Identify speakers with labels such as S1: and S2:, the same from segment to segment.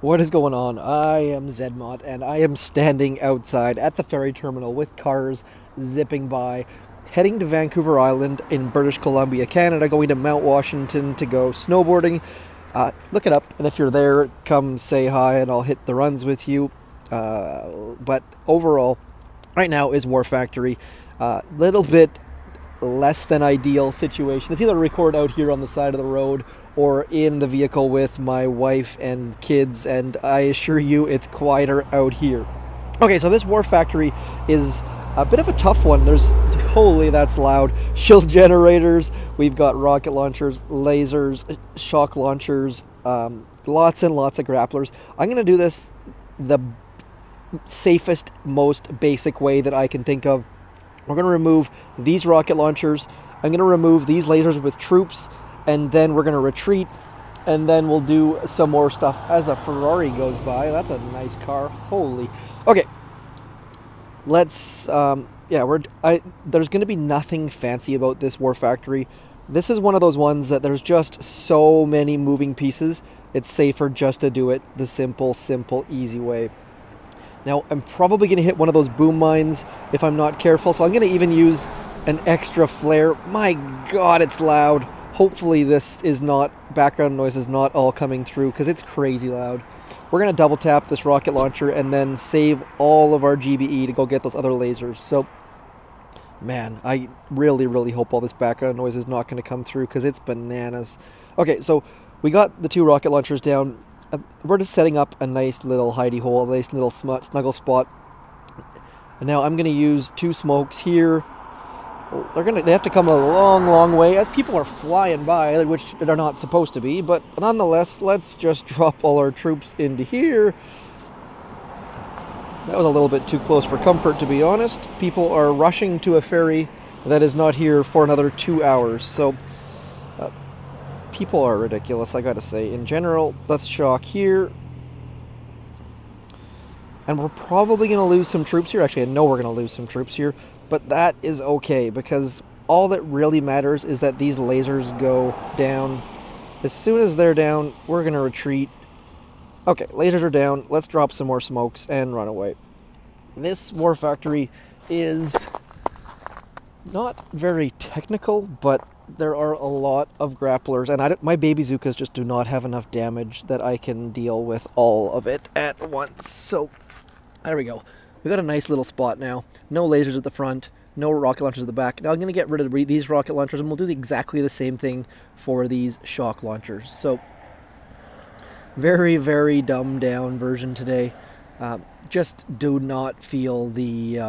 S1: What is going on? I am zmoT, and I am standing outside at the ferry terminal with cars zipping by, heading to Vancouver Island in British Columbia, Canada, going to Mount Washington to go snowboarding. Look it up, and if you're there, come say hi, and I'll hit the runs with you. But overall, right now is War Factory. Little bit less than ideal situation. It's either record out here on the side of the road or in the vehicle with my wife and kids, and I assure you it's quieter out here. Okay, so this War Factory is a bit of a tough one. Holy, that's loud. Shield generators, we've got rocket launchers, lasers, shock launchers, lots and lots of grapplers. I'm going to do this the safest, most basic way that I can think of. We're going to remove these rocket launchers. I'm going to remove these lasers with troops, and then we're going to retreat, and then we'll do some more stuff as a Ferrari goes by. That's a nice car. Holy. Okay. Let's, there's going to be nothing fancy about this War Factory. This is one of those ones that there's just so many moving pieces. It's safer just to do it the simple, easy way. Now, I'm probably going to hit one of those boom mines if I'm not careful, so I'm going to even use an extra flare. My God, it's loud. Hopefully this is not, background noise is not all coming through, because it's crazy loud. We're going to double tap this rocket launcher and then save all of our GBE to go get those other lasers. So, man, I really hope all this background noise is not going to come through, because it's bananas. Okay, so we got the two rocket launchers down. We're just setting up a nice little hidey hole, a nice little snuggle spot. And now I'm going to use two smokes here. They have to come a long way as people are flying by, which they're not supposed to be. But nonetheless, let's just drop all our troops into here. That was a little bit too close for comfort, to be honest. People are rushing to a ferry that is not here for another 2 hours. So people are ridiculous, I gotta say. In general, let's shock here. And we're probably going to lose some troops here. Actually, I know we're going to lose some troops here. But that is okay, because all that really matters is that these lasers go down. As soon as they're down, we're going to retreat. Okay, lasers are down. Let's drop some more smokes and run away. This War Factory is not very technical, but there are a lot of grapplers, and my baby Zookas just do not have enough damage that I can deal with all of it at once. So, there we go. We got a nice little spot now. No lasers at the front, no rocket launchers at the back. Now I'm going to get rid of these rocket launchers, and we'll do exactly the same thing for these shock launchers. So, very dumbed down version today. Just do not feel the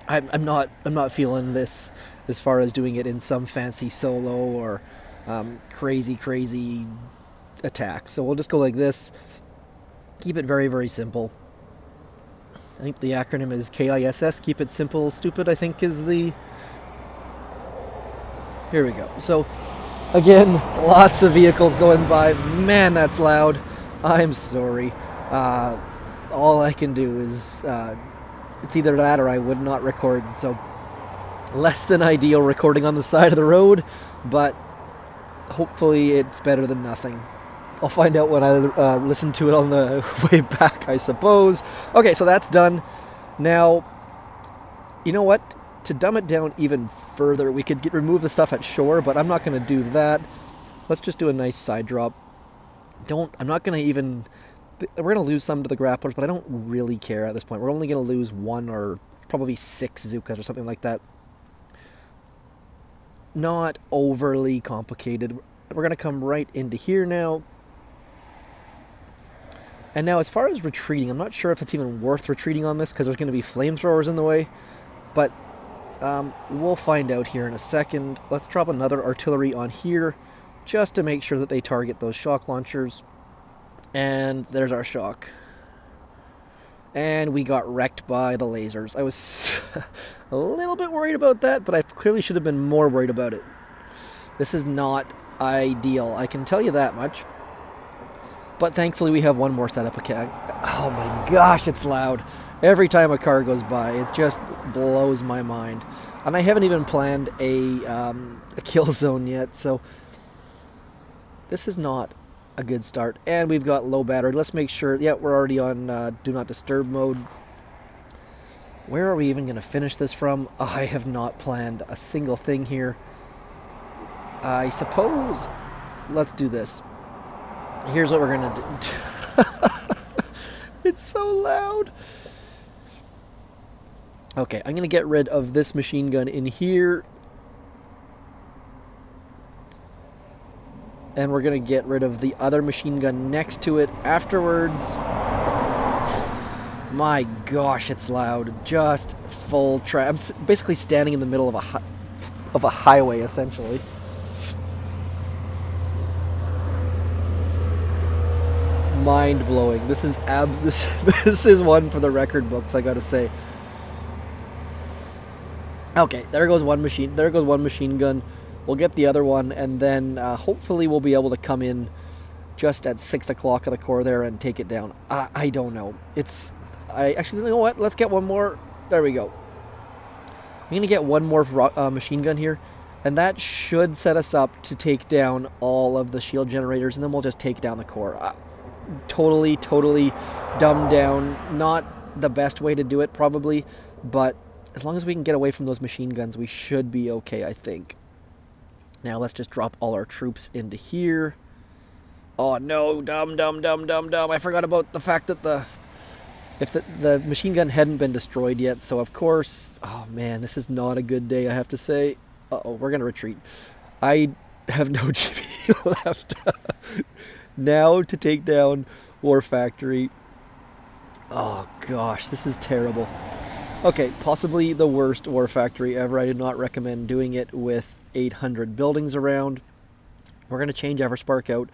S1: I'm not feeling this as far as doing it in some fancy solo or crazy attack. So we'll just go like this. Keep it very simple. I think the acronym is KISS, keep it simple, stupid, I think is the... Here we go. So, again, lots of vehicles going by. Man, that's loud. I'm sorry. All I can do is... it's either that or I would not record. So, less than ideal recording on the side of the road, but hopefully it's better than nothing. I'll find out when I listen to it on the way back, I suppose. Okay, so that's done. Now, you know what? To dumb it down even further, we could remove the stuff at shore, but I'm not going to do that. Let's just do a nice side drop. I'm not going to even... We're going to lose some to the grapplers, but I don't really care at this point. We're only going to lose one or probably 6 Zookas or something like that. Not overly complicated. We're going to come right into here now. And now, as far as retreating, I'm not sure if it's even worth retreating on this, because there's going to be flamethrowers in the way. But we'll find out here in a second. Let's drop another artillery on here, just to make sure that they target those shock launchers. And there's our shock. And we got wrecked by the lasers. I was a little bit worried about that, but I clearly should have been more worried about it. This is not ideal, I can tell you that much. But thankfully we have one more setup. Oh my gosh, it's loud. Every time a car goes by, it just blows my mind. And I haven't even planned a kill zone yet, so this is not a good start. And we've got low battery. Let's make sure, yeah, we're already on do not disturb mode. Where are we even going to finish this from? I have not planned a single thing here. I suppose, let's do this. Here's what we're going to do. It's so loud. Okay, I'm going to get rid of this machine gun in here. And we're going to get rid of the other machine gun next to it afterwards. My gosh, it's loud. Just full I'm basically standing in the middle of a highway, essentially. Mind-blowing. This is this is one for the record books, I gotta say. Okay, there goes one machine gun. We'll get the other one, and then hopefully we'll be able to come in just at 6 o'clock of the core there and take it down. I don't know. I actually, you know what? Let's get one more. There we go. I'm going to get one more machine gun here, and that should set us up to take down all of the shield generators, and then we'll just take down the core. Totally dumbed down. Not the best way to do it, probably, but as long as we can get away from those machine guns, we should be okay, I think. Now let's just drop all our troops into here. Oh no, dumb. I forgot about the fact that the machine gun hadn't been destroyed yet, so of course, oh man, this is not a good day, I have to say. Uh-oh, we're going to retreat. I have no GP left. Now to take down War Factory. Oh gosh, this is terrible. Okay, possibly the worst War Factory ever. I do not recommend doing it with 800 buildings around. We're going to change Everspark out.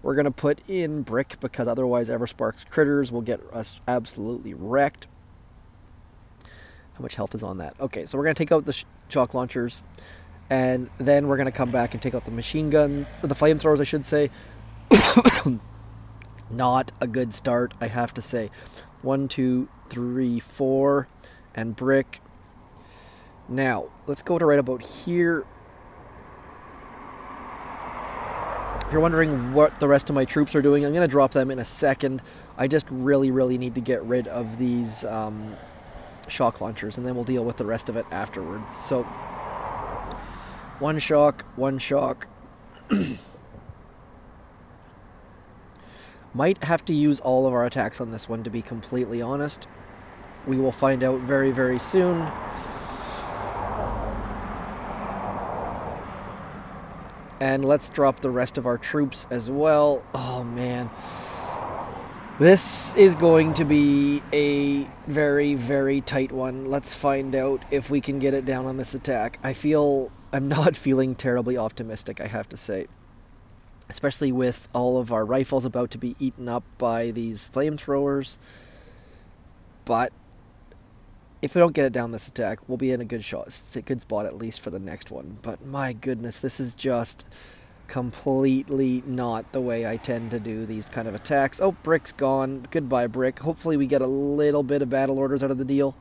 S1: We're going to put in brick because otherwise Everspark's critters will get us absolutely wrecked. How much health is on that? Okay, so we're going to take out the shock launchers, and then we're going to come back and take out the machine guns, the flamethrowers, I should say. Not a good start, I have to say. 1, 2, 3, 4, and brick. Now, let's go to right about here. If you're wondering what the rest of my troops are doing, I'm going to drop them in a second. I just really need to get rid of these shock launchers, and then we'll deal with the rest of it afterwards. So, one shock. Might have to use all of our attacks on this one, to be completely honest. We will find out very soon. And let's drop the rest of our troops as well. Oh man. This is going to be a very tight one. Let's find out if we can get it down on this attack. I'm not feeling terribly optimistic, I have to say. Especially with all of our rifles about to be eaten up by these flamethrowers. But if we don't get it down this attack, we'll be in a good shot. It's a good spot at least for the next one. But my goodness, this is just completely not the way I tend to do these kind of attacks. Oh, brick's gone. Goodbye, brick. Hopefully we get a little bit of battle orders out of the deal.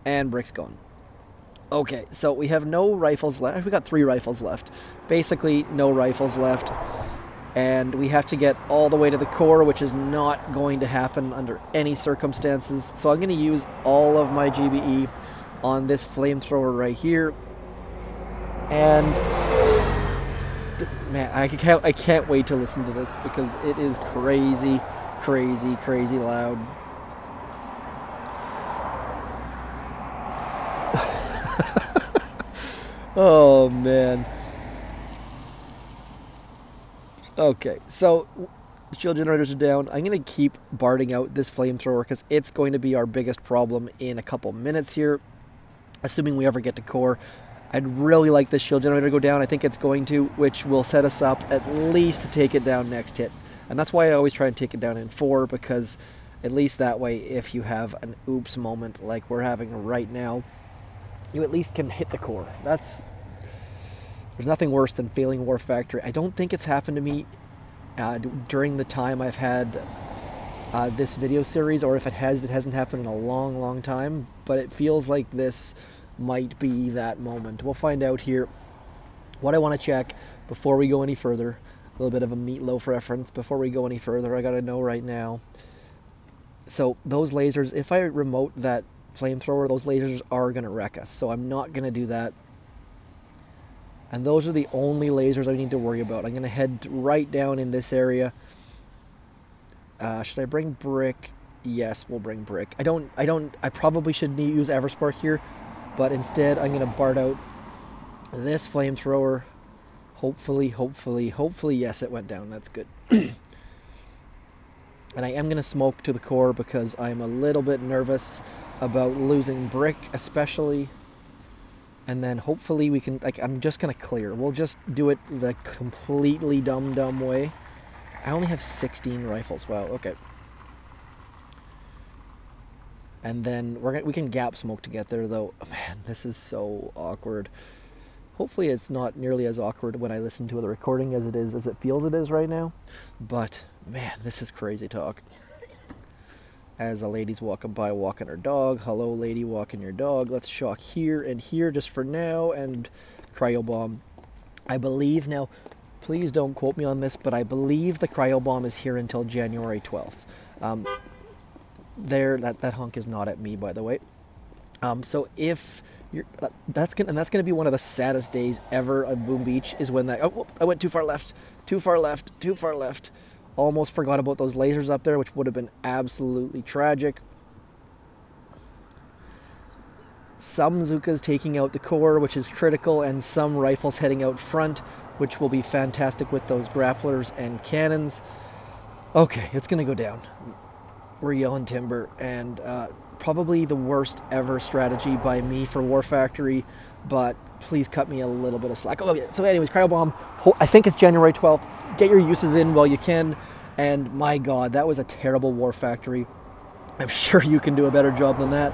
S1: And brick's gone. Okay, so we have no rifles left. We got 3 rifles left. Basically, no rifles left. And we have to get all the way to the core, which is not going to happen under any circumstances. So I'm going to use all of my GBE on this flamethrower right here. And man, I can't wait to listen to this because it is crazy loud. Oh man. Okay, so shield generators are down. I'm going to keep barding out this flamethrower because it's going to be our biggest problem in a couple minutes here, assuming we ever get to core. I'd really like this shield generator to go down. I think it's going to, which will set us up at least to take it down next hit. And that's why I always try and take it down in 4, because at least that way, if you have an oops moment like we're having right now, you at least can hit the core. There's nothing worse than failing War Factory. I don't think it's happened to me during the time I've had this video series, or if it has, it hasn't happened in a long time, but it feels like this might be that moment. We'll find out here. What I want to check before we go any further, little bit of a meatloaf reference. Before we go any further, I gotta know right now. So those lasers, if I remote that flamethrower, those lasers are gonna wreck us. So I'm not gonna do that. And those are the only lasers I need to worry about. I'm gonna head right down in this area. Should I bring brick? Yes, we'll bring brick. I probably should use Everspark here, but instead I'm gonna BART out this flamethrower. Hopefully, yes, it went down. That's good. And I am gonna smoke to the core because I'm a little bit nervous about losing brick, especially. And then hopefully we can, like, I'm just gonna clear. We'll just do it the completely dumb way. I only have 16 rifles. Wow, okay. And then we can gap smoke to get there, though. Oh, man, this is so awkward. Hopefully it's not nearly as awkward when I listen to the recording as it feels it is right now. But man, this is crazy talk. As a lady's walking by walking her dog. Hello, lady, walking your dog. Let's shock here and here just for now. And cryo bomb. I believe now, please don't quote me on this, but I believe the cryo bomb is here until January 12th. That hunk is not at me, by the way. So if you're, that's gonna be one of the saddest days ever on Boom Beach is when that. Oh, whoop, I went too far left. Almost forgot about those lasers up there, which would have been absolutely tragic. Some Zookas taking out the core, which is critical, and some rifles heading out front, which will be fantastic with those grapplers and cannons. Okay, it's gonna go down. We're yelling timber, and probably the worst ever strategy by me for War Factory, but please cut me a little bit of slack. Oh, yeah. So anyways, cryo bomb, I think it's January 12th. Get your uses in while you can, and my God, that was a terrible War Factory. I'm sure you can do a better job than that.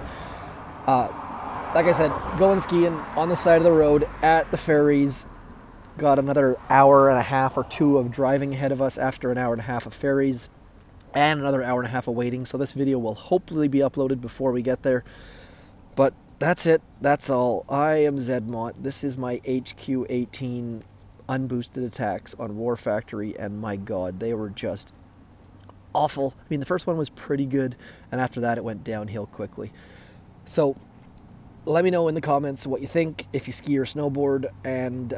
S1: Like I said, going skiing on the side of the road at the ferries. Got another hour and a half or two of driving ahead of us after an hour and a half of ferries. And another hour and a half of waiting, so this video will hopefully be uploaded before we get there. But that's it. That's all. I am zmoT. This is my HQ18 unboosted attacks on War Factory, and my God, they were just awful. I mean, the first one was pretty good, and after that it went downhill quickly. So let me know in the comments what you think, if you ski or snowboard, and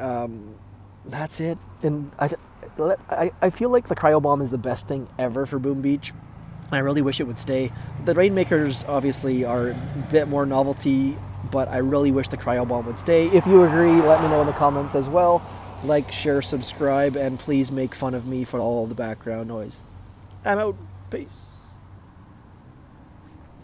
S1: that's it. And I feel like the cryo bomb is the best thing ever for Boom Beach. I really wish it would stay. The Rainmakers obviously are a bit more novelty, but I really wish the cryo bomb would stay. If you agree, let me know in the comments as well. Like, share, subscribe, and please make fun of me for all the background noise. I'm out. Peace.